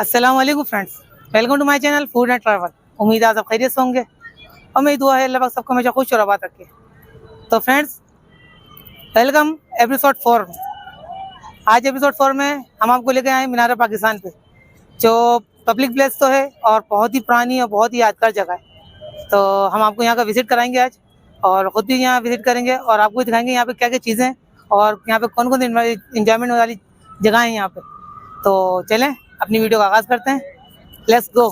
अस्सलाम वालेकुम friends, welcome to my channel food and travel. उम्मीद है आप सब खैरियत से होंगे और मेरी दुआ है अल्लाह पाक सबको हमेशा खुश और आबाद रखे। तो फ्रेंड्स, वेलकम एपिसोड 4। आज एपिसोड 4 में हम आपको लेके आए मीनार पाकिस्तान पे, जो पब्लिक प्लेस तो है और बहुत ही पुरानी और बहुत ही यादगार जगह है। तो हम आपको यहाँ का विजिट कराएंगे आज, और ख़ुद भी यहाँ विजिट करेंगे और आपको दिखाएंगे यहाँ पे क्या क्या चीज़ें हैं और यहाँ पे कौन कौन इंजॉयमेंट वाली जगह है यहाँ पे। तो चलें अपनी वीडियो का आगाज़ करते हैं, लेट्स गो।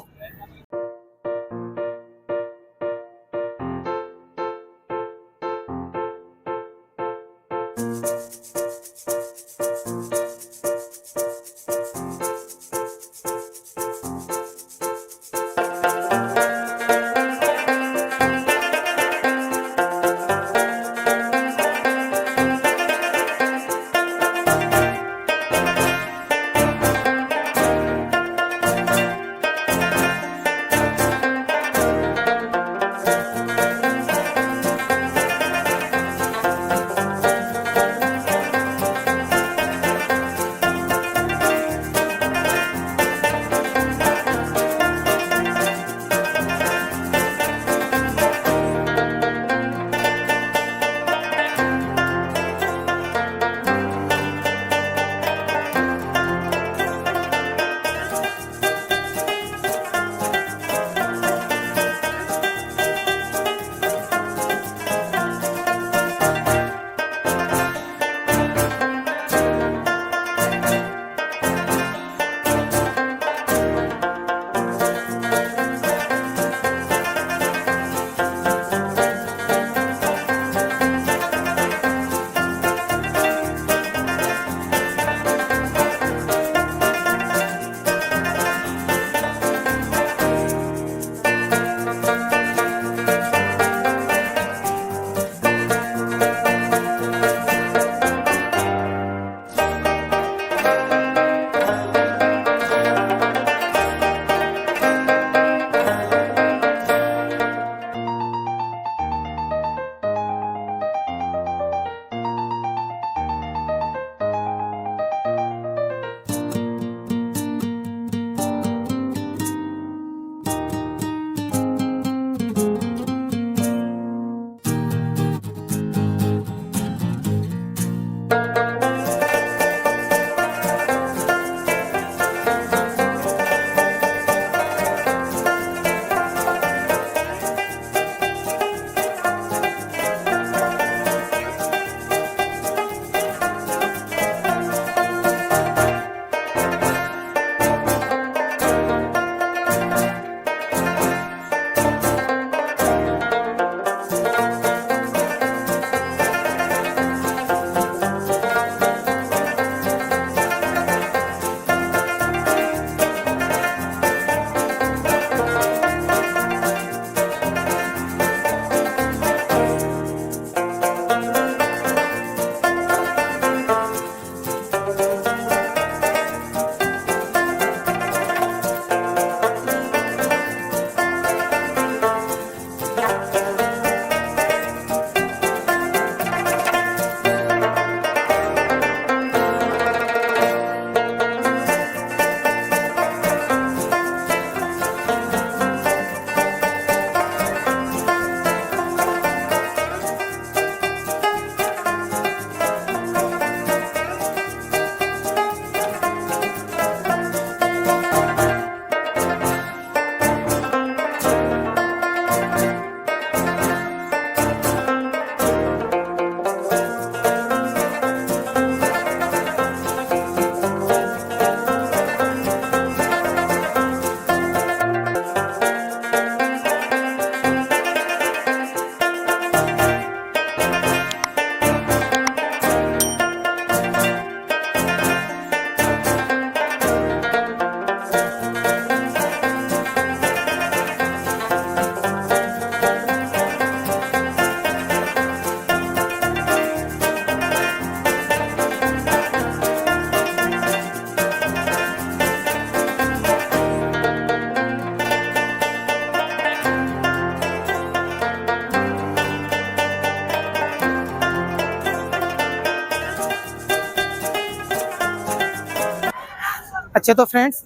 अच्छा, तो फ्रेंड्स,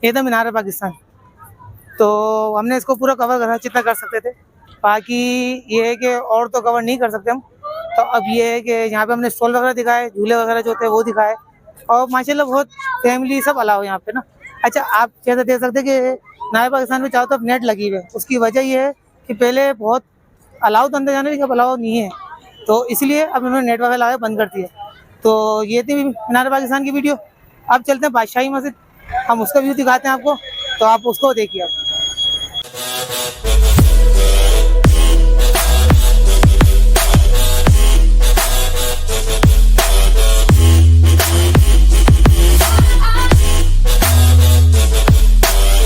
ये था मीनार पाकिस्तान। तो हमने इसको पूरा कवर करा जितना कर सकते थे। बाकी ये है कि और तो कवर नहीं कर सकते हम। तो अब ये है कि यहाँ पे हमने स्टॉल वगैरह दिखाए, झूले वगैरह जो थे वो दिखाए, और माशाल्लाह बहुत फैमिली सब अलाउ है यहाँ पे ना। अच्छा, आप जैसे देख सकते हैं कि मीनार पाकिस्तान में चारों तरफ नेट लगी हुई है। उसकी वजह ये है कि पहले बहुत अलाउ तो अंदर जाने की, अब अलाउ नहीं है, तो इसलिए अब उन्होंने नेट वगैरह लगा के बंद कर दिया। तो ये थी मीनार पाकिस्तान की वीडियो। अब चलते हैं बादशाही मस्जिद, हम उसका व्यू दिखाते हैं आपको, तो आप उसको देखिए आप।